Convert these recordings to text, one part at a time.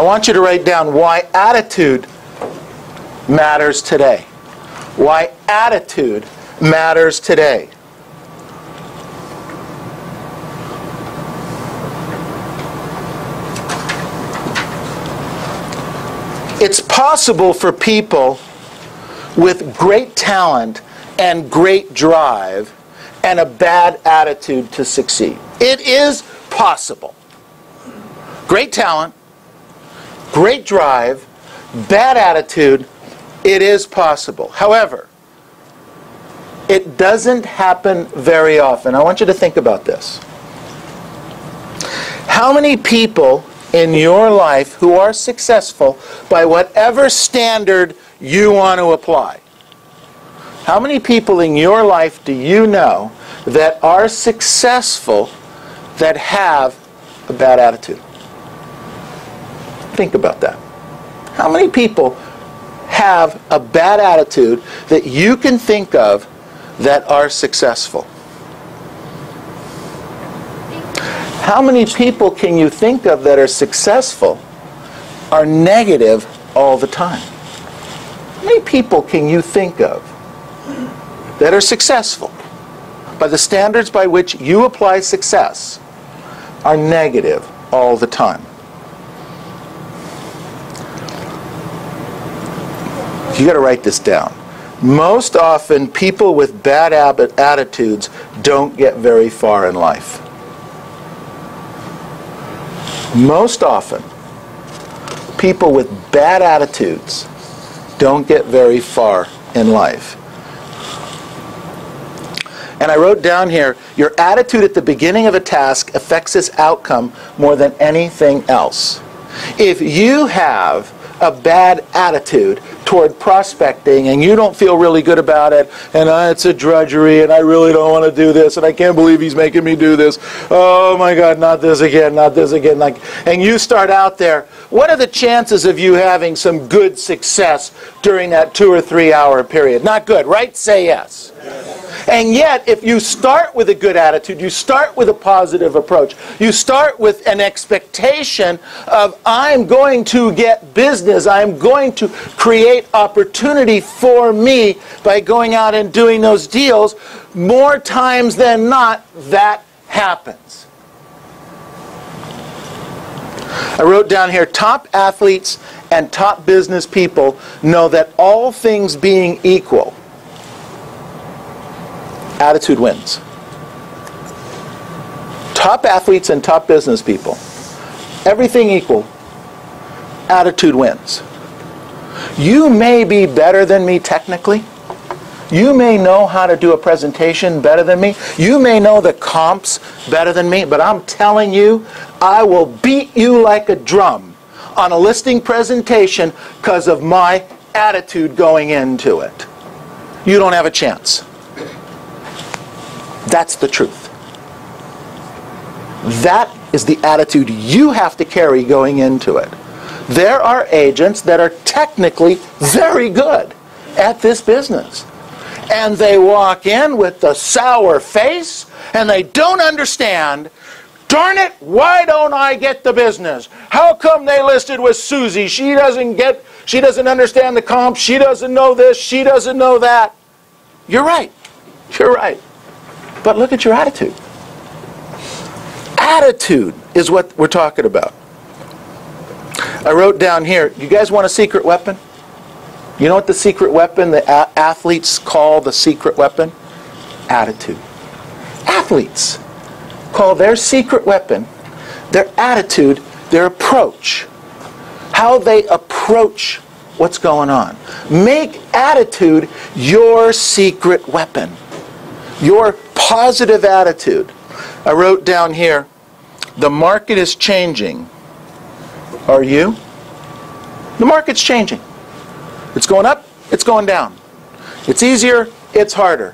want you to write down why attitude matters today. Why attitude matters today. It's possible for people with great talent and great drive and a bad attitude to succeed. It is possible. Great talent, great drive, bad attitude, it is possible. However, it doesn't happen very often. I want you to think about this. How many people in your life who are successful by whatever standard you want to apply? How many people in your life do you know that are successful that have a bad attitude? Think about that. How many people have a bad attitude that you can think of that are successful? How many people can you think of that are successful are negative all the time? How many people can you think of that are successful by the standards by which you apply success are negative all the time? You got to write this down. Most often, people with bad attitudes don't get very far in life. Most often, people with bad attitudes don't get very far in life. And I wrote down here, your attitude at the beginning of a task affects its outcome more than anything else. If you have a bad attitude toward prospecting and you don't feel really good about it, and it's a drudgery and I really don't want to do this and I can't believe he's making me do this, oh my God, not this again, and you start out there, what are the chances of you having some good success during that 2 or 3 hour period? Not good, right? Say yes. And yet, if you start with a good attitude, you start with a positive approach, you start with an expectation of, I'm going to get business, I'm going to create opportunity for me by going out and doing those deals, more times than not, that happens. I wrote down here, top athletes and top business people know that all things being equal, attitude wins. Top athletes and top business people, everything equal, attitude wins. You may be better than me technically. You may know how to do a presentation better than me. You may know the comps better than me, but I'm telling you, I will beat you like a drum on a listing presentation because of my attitude going into it. You don't have a chance. That's the truth. That is the attitude you have to carry going into it. There are agents that are technically very good at this business. And they walk in with the sour face and they don't understand, darn it, why don't I get the business? How come they listed with Susie? She doesn't understand the comps, she doesn't know this, she doesn't know that. You're right. You're right. But look at your attitude. Attitude is what we're talking about. I wrote down here, you guys want a secret weapon? You know what the secret weapon the athletes call the secret weapon? Attitude. Athletes call their secret weapon their attitude, their approach. How they approach what's going on. Make attitude your secret weapon. Your positive attitude. I wrote down here, the market is changing. Are you? The market's changing. It's going up, it's going down. It's easier, it's harder.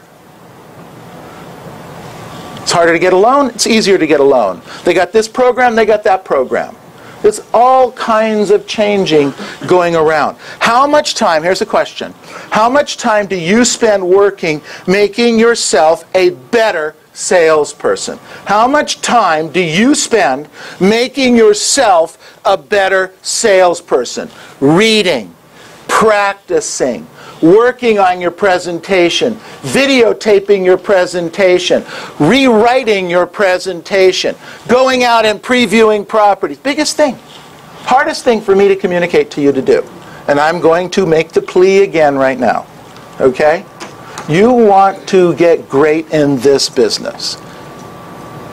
It's harder to get a loan, it's easier to get a loan. They got this program, they got that program. There's all kinds of changing going around. How much time, here's a question, how much time do you spend working making yourself a better salesperson? How much time do you spend making yourself a better salesperson? Reading, practicing, working on your presentation, videotaping your presentation, rewriting your presentation, going out and previewing properties. Biggest thing, hardest thing for me to communicate to you to do. And I'm going to make the plea again right now. Okay? You want to get great in this business.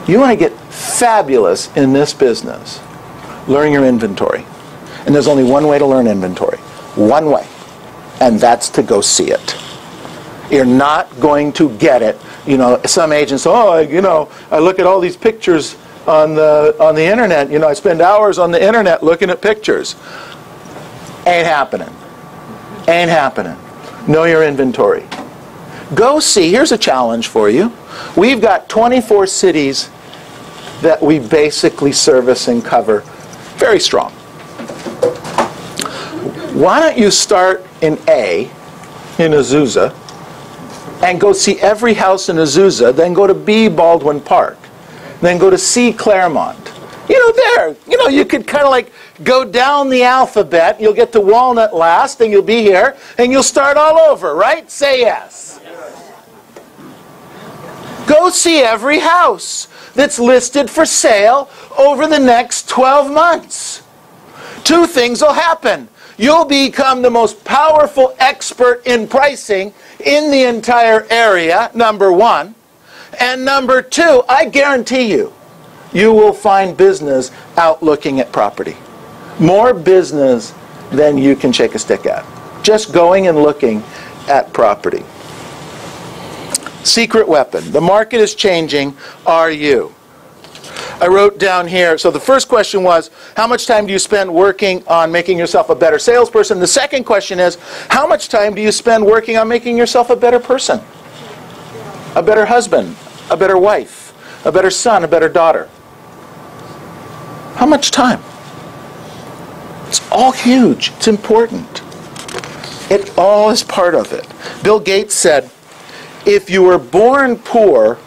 You want to get fabulous in this business. Learn your inventory. And there's only one way to learn inventory. One way. And that's to go see it. You're not going to get it. You know, some agents, oh, you know, I look at all these pictures on the internet. You know, I spend hours on the internet looking at pictures. Ain't happening. Ain't happening. Know your inventory. Go see. Here's a challenge for you. We've got 24 cities that we basically service and cover very strong. Why don't you start in A, in Azusa, and go see every house in Azusa, then go to B, Baldwin Park, then go to C, Claremont. You know, there, you know, you could kind of like go down the alphabet. You'll get to Walnut last, and you'll be here, and you'll start all over, right? Say yes. Go see every house that's listed for sale over the next 12 months. Two things will happen. You'll become the most powerful expert in pricing in the entire area, number one. And number two, I guarantee you, you will find business out looking at property. More business than you can shake a stick at. Just going and looking at property. Secret weapon. The market is changing. Are you? I wrote down here, so the first question was, how much time do you spend working on making yourself a better salesperson? The second question is, how much time do you spend working on making yourself a better person? A better husband, a better wife, a better son, a better daughter. How much time? It's all huge. It's important. It all is part of it. Bill Gates said, if you were born poor,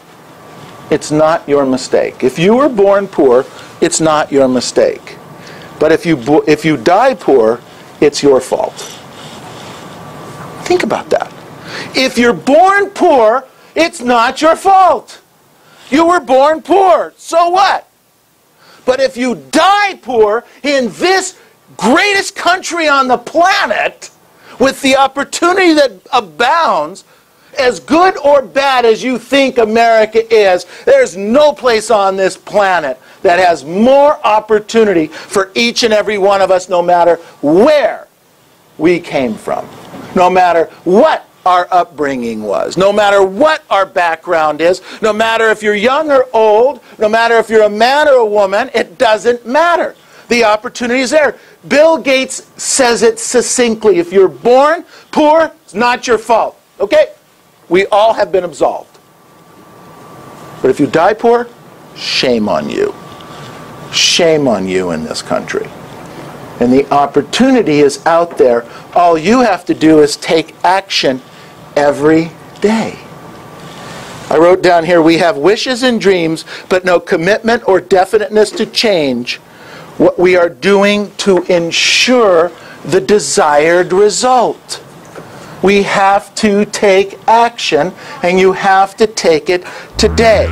it's not your mistake. If you were born poor, it's not your mistake. But if you die poor, it's your fault. Think about that. If you're born poor, it's not your fault. You were born poor. So what? But if you die poor in this greatest country on the planet, with the opportunity that abounds, as good or bad as you think America is, there's no place on this planet that has more opportunity for each and every one of us, no matter where we came from, no matter what our upbringing was, no matter what our background is, no matter if you're young or old, no matter if you're a man or a woman, it doesn't matter. The opportunity is there. Bill Gates says it succinctly. If you're born poor, it's not your fault. Okay? We all have been absolved. But if you die poor, shame on you. Shame on you in this country. And the opportunity is out there. All you have to do is take action every day. I wrote down here, we have wishes and dreams, but no commitment or definiteness to change what we are doing to ensure the desired result. We have to take action, and you have to take it today.